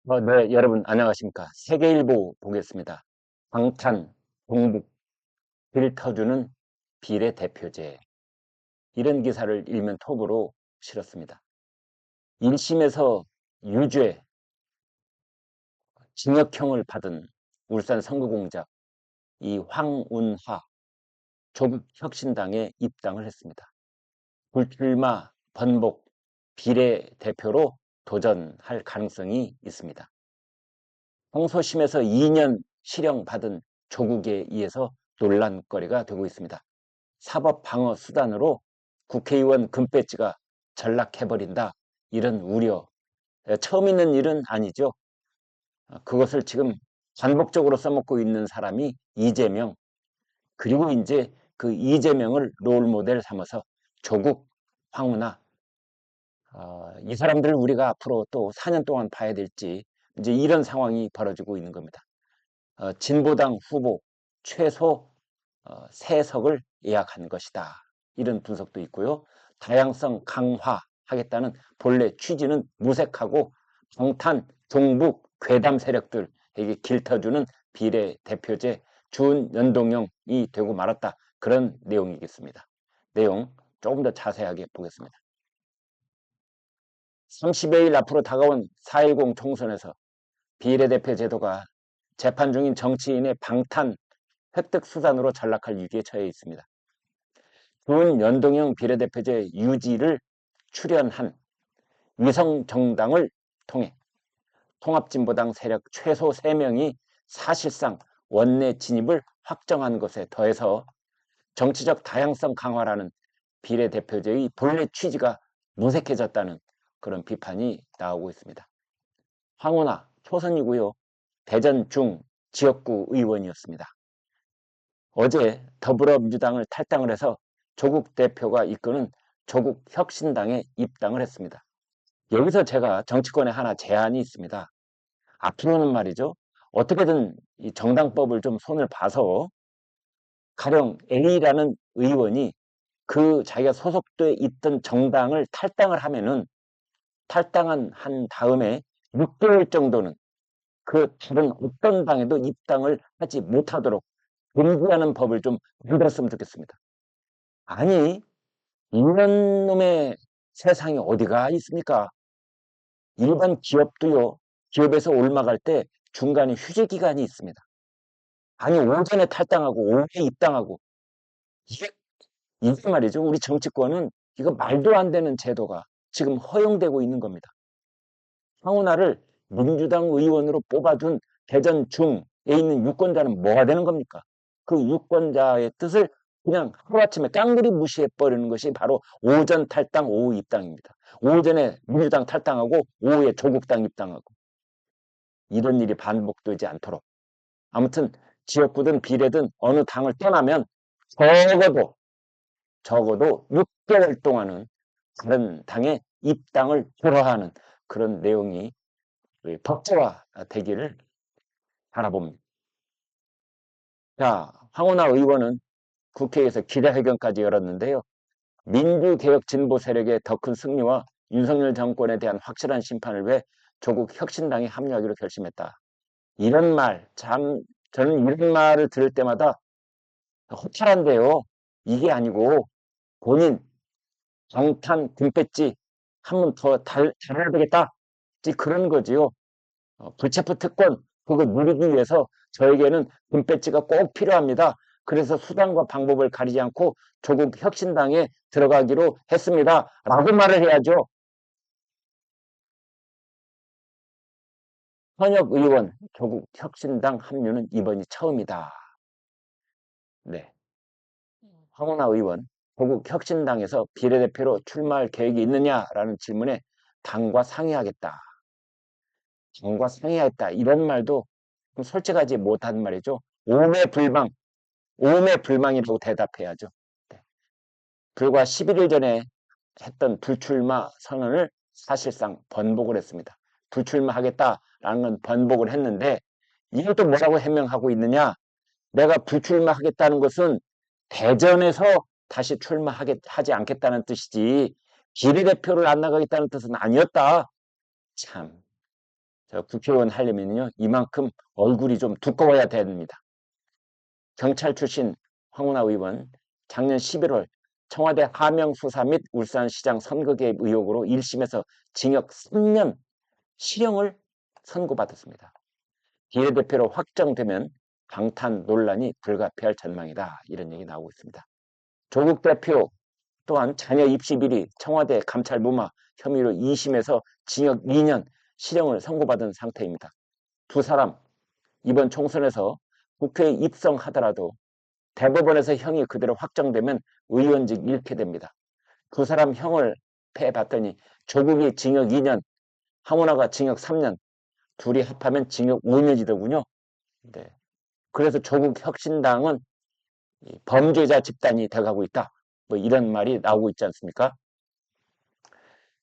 네, 여러분 안녕하십니까. 세계일보 보겠습니다. 방탄, 동북, 빌 터주는 빌의 대표제. 이런 기사를 일면 톡으로 실었습니다. 1심에서 유죄, 징역형을 받은 울산 선거공작 이 황운하 조국혁신당에 입당을 했습니다. 불출마, 번복, 비례대표로 도전할 가능성이 있습니다. 항소심에서 2년 실형받은 조국에 의해서 논란거리가 되고 있습니다. 사법방어 수단으로 국회의원 금배지가 전락해버린다. 이런 우려. 처음 있는 일은 아니죠. 그것을 지금 반복적으로 써먹고 있는 사람이 이재명. 그리고 이제 그 이재명을 롤모델 삼아서 조국, 황운하. 이 사람들을 우리가 앞으로 또 4년 동안 봐야 될지 이제 이런 상황이 벌어지고 있는 겁니다. 진보당 후보 최소 3석을 예약한 것이다. 이런 분석도 있고요. 다양성 강화하겠다는 본래 취지는 무색하고 방탄, 종북, 괴담 세력들에게 길터주는 비례대표제 준연동형이 되고 말았다. 그런 내용이겠습니다. 내용 조금 더 자세하게 보겠습니다. 30여일 앞으로 다가온 4.10 총선에서 비례대표 제도가 재판 중인 정치인의 방탄 획득 수단으로 전락할 위기에 처해 있습니다. 준연동형 비례대표제 유지를 출연한 위성정당을 통해 통합진보당 세력 최소 3명이 사실상 원내 진입을 확정한 것에 더해서 정치적 다양성 강화라는 비례대표제의 본래 취지가 무색해졌다는 그런 비판이 나오고 있습니다. 황운하 초선이고요. 대전 중 지역구 의원이었습니다. 어제 더불어민주당을 탈당을 해서 조국 대표가 이끄는 조국혁신당에 입당을 했습니다. 여기서 제가 정치권에 하나 제안이 있습니다. 앞으로는 말이죠. 어떻게든 이 정당법을 좀 손을 봐서 가령 A라는 의원이 그 자기가 소속돼 있던 정당을 탈당을 하면은 탈당한 다음에 6개월 정도는 그 다른 어떤 당에도 입당을 하지 못하도록 금지하는 법을 좀 만들었으면 좋겠습니다. 아니, 이런 놈의 세상이 어디가 있습니까? 일반 기업도요, 기업에서 올라갈 때 중간에 휴지 기간이 있습니다. 아니, 오전에 탈당하고 오후에 입당하고 이게 이게 말이죠. 우리 정치권은 이거 말도 안 되는 제도가 지금 허용되고 있는 겁니다. 황운하를 민주당 의원으로 뽑아준 대전 중에 있는 유권자는 뭐가 되는 겁니까? 그 유권자의 뜻을 그냥 하루아침에 깡그리 무시해버리는 것이 바로 오전 탈당, 오후 입당입니다. 오전에 민주당 탈당하고 오후에 조국당 입당하고 이런 일이 반복되지 않도록 아무튼 지역구든 비례든 어느 당을 떠나면 적어도 6개월 동안은 다른 당에 입당을 불허하는 그런 내용이 법제화 되기를 바라봅니다. 자, 황운하 의원은 국회에서 기자회견까지 열었는데요. 민주개혁 진보 세력의 더 큰 승리와 윤석열 정권에 대한 확실한 심판을 위해 조국 혁신당에 합류하기로 결심했다. 이런 말, 참 저는 이런 말을 들을 때마다 허탈한데요. 이게 아니고 본인 방탄 군배지 한 번 더 달아야 되겠다. 그런 거지요. 불체포 특권 그거 누리기 위해서 저에게는 금배지가 꼭 필요합니다. 그래서 수단과 방법을 가리지 않고 조국 혁신당에 들어가기로 했습니다. 라고 말을 해야죠. 현역 의원 조국 혁신당 합류는 이번이 처음이다. 네. 황운하 의원 조국 혁신당에서 비례대표로 출마할 계획이 있느냐라는 질문에 당과 상의하겠다. 당과 상의하겠다. 이런 말도 솔직하지 못한 말이죠. 오매불망이라고 대답해야죠. 네. 불과 11일 전에 했던 불출마 선언을 사실상 번복을 했습니다. 불출마하겠다라는 건 번복을 했는데 이걸 또 뭐라고 해명하고 있느냐? 내가 불출마하겠다는 것은 대전에서 다시 출마하지 않겠다는 뜻이지 비례대표를 안 나가겠다는 뜻은 아니었다. 참 국회의원 하려면요, 이만큼 얼굴이 좀 두꺼워야 됩니다. 경찰 출신 황운하 의원, 작년 11월 청와대 하명수사 및 울산시장 선거 개입 의혹으로 1심에서 징역 3년 실형을 선고받았습니다. 비례대표로 확정되면 방탄 논란이 불가피할 전망이다. 이런 얘기 나오고 있습니다. 조국 대표 또한 자녀 입시 비리 청와대 감찰 무마 혐의로 2심에서 징역 2년 실형을 선고받은 상태입니다. 두 사람 이번 총선에서 국회에 입성하더라도 대법원에서 형이 그대로 확정되면 의원직 잃게 됩니다. 두 사람 형을 패봤더니 조국이 징역 2년, 황운하가 징역 3년, 둘이 합하면 징역 5년이더군요. 네. 그래서 조국 혁신당은 범죄자 집단이 돼가고 있다. 뭐 이런 말이 나오고 있지 않습니까?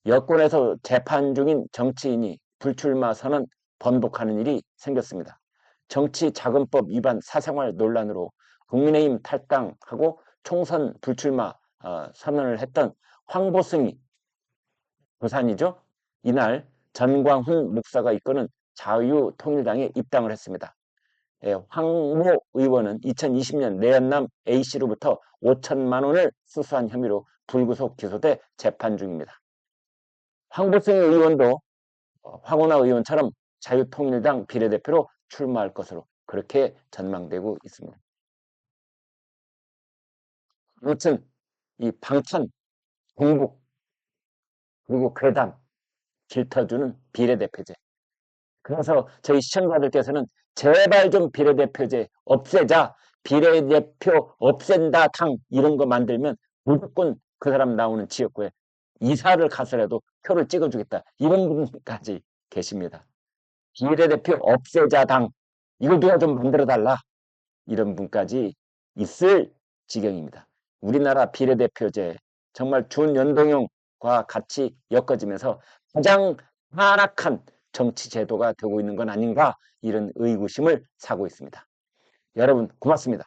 여권에서 재판 중인 정치인이 불출마 선언 번복하는 일이 생겼습니다. 정치자금법 위반 사생활 논란으로 국민의힘 탈당하고 총선 불출마 선언을 했던 황보승이 부산이죠. 이날 전광훈 목사가 이끄는 자유통일당에 입당을 했습니다. 황모 의원은 2020년 내연남 A씨로부터 5천만 원을 수수한 혐의로 불구속 기소돼 재판 중입니다. 황보승 의원도 황운하 의원처럼 자유통일당 비례대표로 출마할 것으로 그렇게 전망되고 있습니다. 아무튼 이 방탄, 공북, 그리고 괴담, 길터주는 비례대표제. 그래서 저희 시청자들께서는 제발 좀 비례대표제 없애자, 비례대표 없앤다 당 이런 거 만들면 무조건 그 사람 나오는 지역구에 이사를 가서라도 표를 찍어주겠다 이런 분까지 계십니다. 비례대표 없애자 당 이걸 누가 좀 만들어달라 이런 분까지 있을 지경입니다. 우리나라 비례대표제 정말 준연동형과 같이 엮어지면서 가장 타락한 정치제도가 되고 있는 건 아닌가 이런 의구심을 사고 있습니다. 여러분 고맙습니다.